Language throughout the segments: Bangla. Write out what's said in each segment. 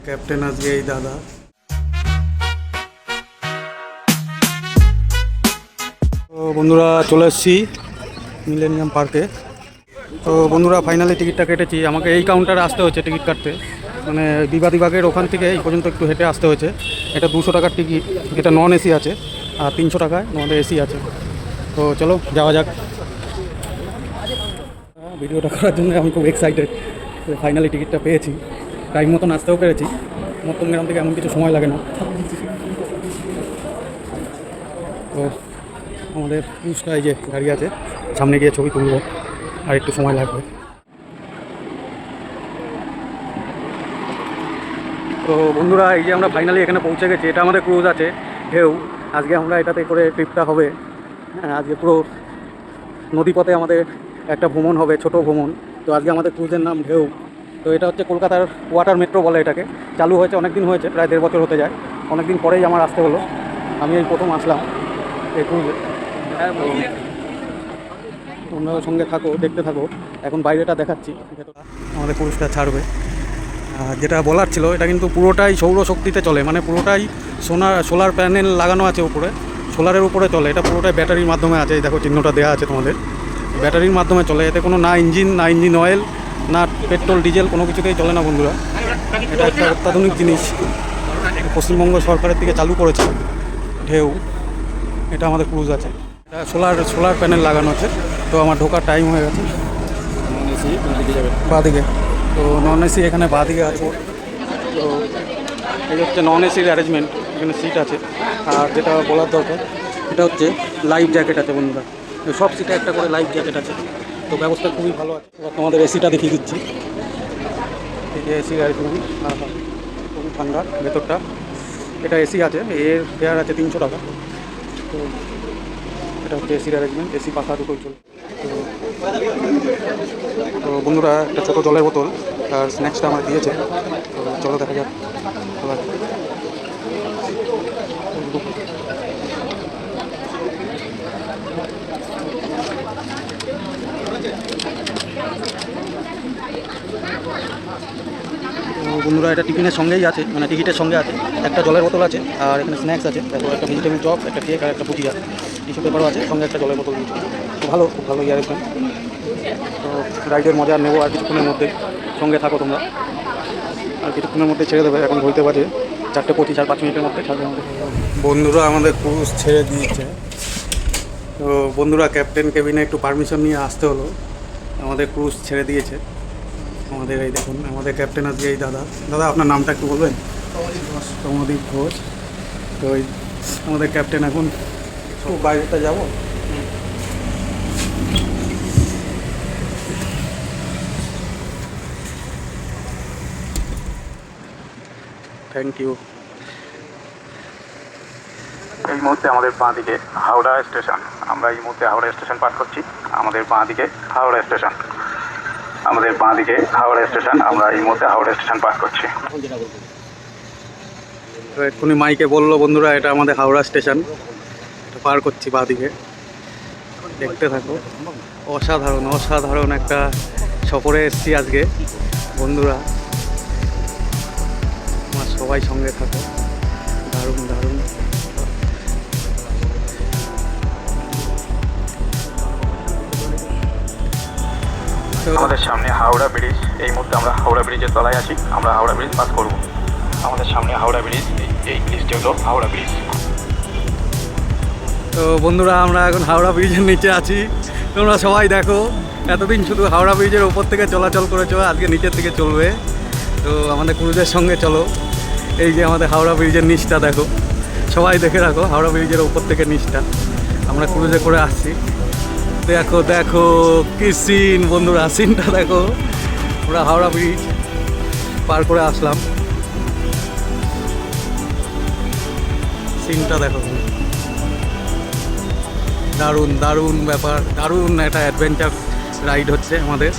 ক্যাপ্টেন আজকে এই দাদা। তো বন্ধুরা চলে এসেছি মিলেনিয়াম পার্কে। তো বন্ধুরা ফাইনালি টিকিটটা কেটেছি। আমাকে এই কাউন্টারে আসতে হয়েছে টিকিট কাটতে, মানে বিবাদীবাগের ওখান থেকে এই পর্যন্ত একটু হেঁটে আসতে হয়েছে। এটা 200 টাকার টিকিট, এটা নন এসি আছে, আর 300 টাকায় আমাদের এসি আছে। তো চলো যাওয়া যাক। ভিডিওটা করার জন্য আমি খুব এক্সাইটেড। ফাইনালি টিকিটটা পেয়েছি, টাইম মতন আসতেও পেরেছি। মধ্যমগ্রাম থেকে এমন কিছু সময় লাগে না। তো আমাদের পুরুষটা এই যে গাড়ি আছে, সামনে গিয়ে ছবি তুলবো, আর একটু সময় লাগবে। তো বন্ধুরা এই যে আমরা ফাইনালি এখানে পৌঁছে গেছি। এটা আমাদের ক্রুজ আছে ঢেউ। আজকে আমরা এটাতে করে ট্রিপটা হবে। আজকে পুরো নদীপথে আমাদের একটা ভ্রমণ হবে, ছোট ভ্রমণ। তো আজকে আমাদের ক্রুজের নাম ঢেউ। তো এটা হচ্ছে কলকাতার ওয়াটার মেট্রো বলে এটাকে। চালু হয়েছে অনেক দিন হয়েছে, প্রায় 1.5 বছর হতে যায়। অনেক দিন পরেই আমার আসতে হলো, আমি এই প্রথম আসলাম এই ক্রুজে। তোমরা সঙ্গে থাকো, দেখতে থাকো। এখন বাইরেটা দেখাচ্ছি, আমাদের পুরুষটা ছাড়বে। যেটা বলার ছিল, এটা কিন্তু পুরোটাই সৌরশক্তিতে চলে, মানে পুরোটাই সোলার প্যানেল লাগানো আছে উপরে, সোলারের উপরে চলে। এটা পুরোটাই ব্যাটারির মাধ্যমে আছে, এই দেখো চিহ্নটা দেওয়া আছে তোমাদের। ব্যাটারির মাধ্যমে চলে, এতে কোনো না ইঞ্জিন অয়েল, না পেট্রোল ডিজেল, কোনো কিছুতেই চলে না বন্ধুরা। এটা একটা অত্যাধুনিক জিনিস, পশ্চিমবঙ্গ সরকারের থেকে চালু করেছে ঢেউ। এটা আমাদের ক্রুজ আছে, এটা সোলার প্যানেল লাগানো আছে। তো আমার ঢোকার টাইম হয়ে গেছে। বাঁদিকে তো নন এসি এখানে বাঁদিকে আছে। তো এই হচ্ছে নন এসির অ্যারেঞ্জমেন্ট, এখানে সিট আছে। আর যেটা বলার দরকার, এটা হচ্ছে লাইফ জ্যাকেট আছে বন্ধুরা। সব সিটে একটা করে লাইফ জ্যাকেট আছে। তো ব্যবস্থা খুবই ভালো আছে। এবার তোমাদের এসিটা দেখিয়ে দিচ্ছি। এই যে এসি অ্যারেঞ্জমেন্ট, খুবই ঠান্ডা ভেতরটা। এটা এসি আছে, এর ফেয়ার আছে 300 টাকা। তো এটা হচ্ছে এসির অ্যারেঞ্জমেন্ট, এসি পাখা দুটোই চলে। তো বন্ধুরা একটা ছোটো জলের বোতল আর স্ন্যাক্সটা আমার দিয়েছে। তো চলো দেখা যাক। বন্ধুরা এটা টিফিনের সঙ্গেই আছে, মানে টিকিটের সঙ্গে আছে। একটা জলের বোতল আছে, আর এখানে স্ন্যাক্স আছে, তারপর একটা ভেজিটেবল চপ, একটা কেক, আর একটা ভুজিয়া, টিস্যু পেপারও আছে, সঙ্গে একটা জলের বোতল দিয়েছে। ভালো, খুব ভালো ইয়ারের। তো রাইডের মজা নেবো আর কিছুক্ষণের মধ্যে। সঙ্গে থাকো তোমরা, আর কিছুক্ষণের মধ্যে ছেড়ে দেবে। এখন হইতে পারে 4:25, আর 5 মিনিটের মধ্যে ছাড়বে আমাদের। বন্ধুরা আমাদের ক্রুজ ছেড়ে দিয়েছে। তো বন্ধুরা ক্যাপ্টেন কেবিনে একটু পারমিশন নিয়ে আসতে হলো। আমাদের ক্রুজ ছেড়ে দিয়েছে আমাদের। এই দেখুন আমাদের ক্যাপ্টেন আজকে এই দাদা। দাদা আপনার নামটা একটু বলবেন? কমলদীপ ঘোষ। তো আমাদের ক্যাপ্টেন এখন বাইরেটা যাব। Thank you. এই মুহূর্তে আমাদের বাঁ দিকে হাওড়া স্টেশন। আমরা এই মুহূর্তে হাওড়া স্টেশন পার করছি। আমাদের বাঁ দিকে হাওড়া স্টেশন, আমাদের বাঁ দিকে হাওড়া স্টেশন। আমরা এই মুহূর্তে হাওড়া স্টেশন পার করছি। তো এক্ষুনি মাইকে বললো বন্ধুরা এটা আমাদের হাওড়া স্টেশন, এটা পার করছি বাঁ দিকে। দেখতে থাকো। অসাধারণ অসাধারণ একটা সফরে এসেছি আজকে বন্ধুরা। আমার সবাই সঙ্গে থাকো। দারুণ দারুণ। আমাদের সামনে হাওড়া ব্রিজ। এই মুহূর্তে আমরা হাওড়া ব্রিজের তলায় আছি। আমরা হাওড়া ব্রিজ পাস করব। আমাদের সামনে হাওড়া ব্রিজ, এই ব্রিজটি হলো হাওড়া ব্রিজ। তো বন্ধুরা আমরা এখন হাওড়া ব্রিজের নিচে আছি। তোমরা সবাই দেখো, এতদিন শুধু হাওড়া ব্রিজের ওপর থেকে চলাচল করেছো, আজকে নিচের থেকে চলবে। তো আমাদের ক্রুজের সঙ্গে চলো। এই যে আমাদের হাওড়া ব্রিজের নিচটা দেখো, সবাই দেখে রাখো হাওড়া ব্রিজের ওপর থেকে নিচটা। আমরা ক্রুজে করে আসছি। দেখো দেখো কি সিন বন্ধুরা, সিনটা দেখো। আমরা হাওড়া ব্রিজ পার করে আসলাম, সিনটা দেখো। দারুণ দারুণ ব্যাপার, দারুণ একটা অ্যাডভেঞ্চার রাইড হচ্ছে আমাদের।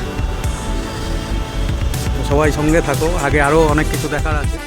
সবাই সঙ্গে থাকো, আগে আরও অনেক কিছু দেখার আছে।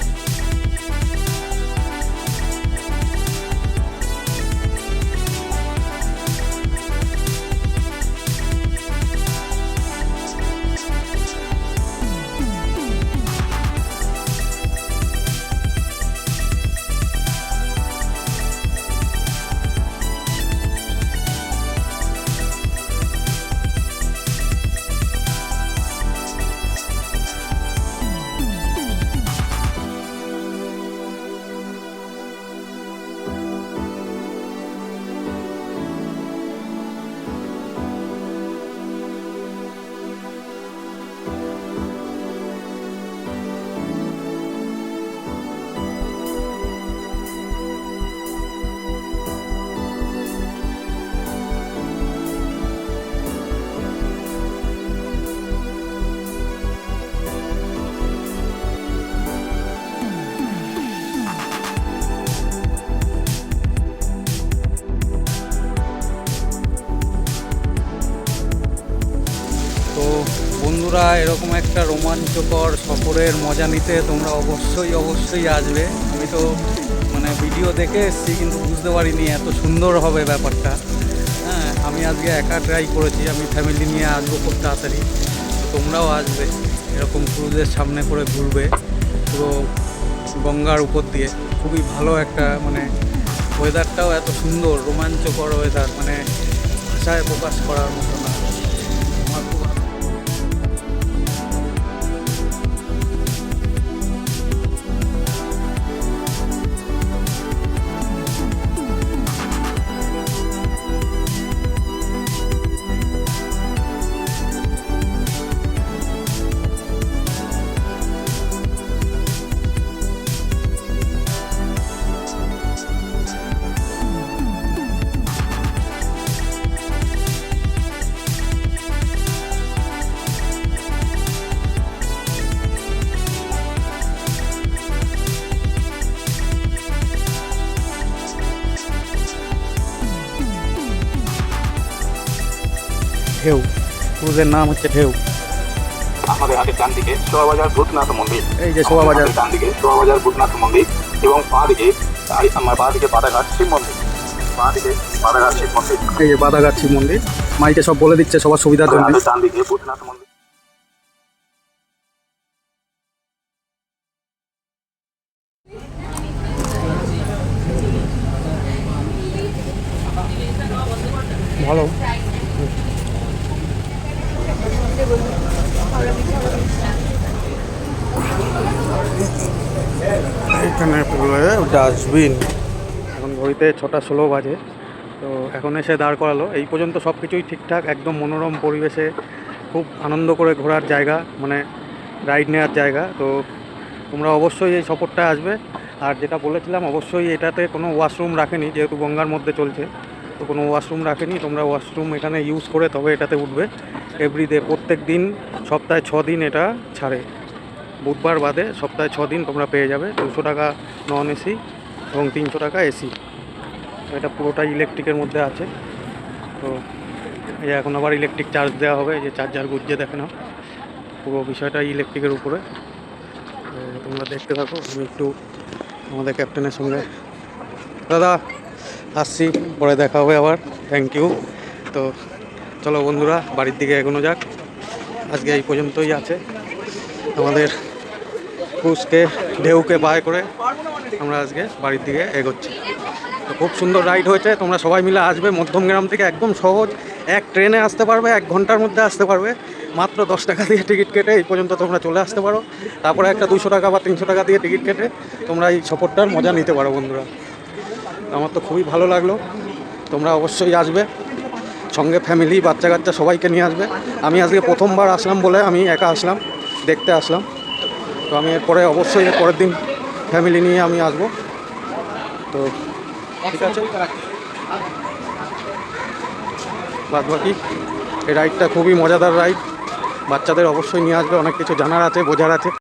বন্ধুরা, এরকম একটা রোমাঞ্চকর সফরের মজা নিতে তোমরা অবশ্যই আসবে। আমি তো মানে ভিডিও দেখে এসেছি, কিন্তু বুঝতে পারিনি এত সুন্দর হবে ব্যাপারটা। হ্যাঁ, আমি আজকে একা ট্রাই করেছি, আমি ফ্যামিলি নিয়ে আসবো খুব তাড়াতাড়ি। তোমরাও আসবে, এরকম ক্রুজের সামনে করে ঘুরবে পুরো গঙ্গার উপর দিয়ে। খুবই ভালো একটা মানে ওয়েদারটাও এত সুন্দর, রোমাঞ্চকর ওয়েদার, মানে ভাষায় প্রকাশ করার মতো না। আমার খুব ভালো। ঢেউ, ক্রুজের নাম হচ্ছে ঢেউ। আমাদের হাতের ডান দিকে শোভাবাজার ভূতনাথ মন্দির, এই যে শোভাবাজার, ডান দিকে শোভাবাজার ভূতনাথ মন্দির এবং বাঁ দিকে আমার বাঁ দিকে বাদাঘাট শিব মন্দির, বাঁ দিকে বাদাঘাট শিব মন্দির। এই যে বাদাঘাট শিব মন্দির, মাইকে সব বলে দিচ্ছে সবার সুবিধার জন্য। আমাদের ডান দিকে ভূতনাথ মন্দির। ভালো। এখানে ডাস্টবিন, এখন ঘড়িতে 6:16 বাজে। তো এখন এসে দাঁড় করালো। এই পর্যন্ত সব কিছুই ঠিকঠাক, একদম মনোরম পরিবেশে খুব আনন্দ করে ঘোরার জায়গা, মানে রাইড নেওয়ার জায়গা। তো তোমরা অবশ্যই এই সফরটা আসবে। আর যেটা বলেছিলাম, অবশ্যই এটাতে কোনো ওয়াশরুম রাখেনি, যেহেতু গঙ্গার মধ্যে চলছে, তো কোনো ওয়াশরুম রাখেনি। তোমরা ওয়াশরুম এখানে ইউজ করে তবে এটাতে উঠবে। এভরিডে, প্রত্যেক দিন, সপ্তাহে 6 দিন এটা ছাড়ে। বুধবার বাদে সপ্তাহে 6 দিন তোমরা পেয়ে যাবে। 200 টাকা নন এসি এবং 300 টাকা এসি। এটা পুরোটাই ইলেকট্রিকের মধ্যে আছে। তো এই এখন আবার ইলেকট্রিক চার্জ দেওয়া হবে, এই যে চার্জার গুঁজে দেখে নাও। পুরো বিষয়টা ইলেকট্রিকের উপরে। তো তোমরা দেখতে থাকো। আমি একটু আমাদের ক্যাপ্টেনের সঙ্গে, দাদা আসছি, পরে দেখা হবে আবার, থ্যাংক ইউ। তো চলো বন্ধুরা, বাড়ির দিকে এগোনো যাক। আজকে এই পর্যন্তই আছে। আমাদের ক্রুজকে, ঢেউকে বাই করে আমরা আজকে বাড়ির দিকে এগোচ্ছি। তো খুব সুন্দর রাইড হয়েছে। তোমরা সবাই মিলে আসবে। মধ্যমগ্রাম থেকে একদম সহজ, এক ট্রেনে আসতে পারবে, 1 ঘন্টার মধ্যে আসতে পারবে। মাত্র 10 টাকা দিয়ে টিকিট কেটে এই পর্যন্ত তোমরা চলে আসতে পারো। তারপরে একটা 200 টাকা বা 300 টাকা দিয়ে টিকিট কেটে তোমরা এই সফরটার মজা নিতে পারো বন্ধুরা। আমার তো খুবই ভালো লাগলো। তোমরা অবশ্যই আসবে, সঙ্গে ফ্যামিলি, বাচ্চা কাচ্চা সবাইকে নিয়ে আসবে। আমি আজকে প্রথমবার আসলাম বলে আমি একা আসলাম, দেখতে আসলাম। তো আমি এরপরে অবশ্যই পরের দিন ফ্যামিলি নিয়ে আমি আসবো। তো ঠিক আছে, বাদ বাকি এই রাইডটা খুবই মজাদার রাইড। বাচ্চাদের অবশ্যই নিয়ে আসবে, অনেক কিছু জানার আছে, বোঝার আছে।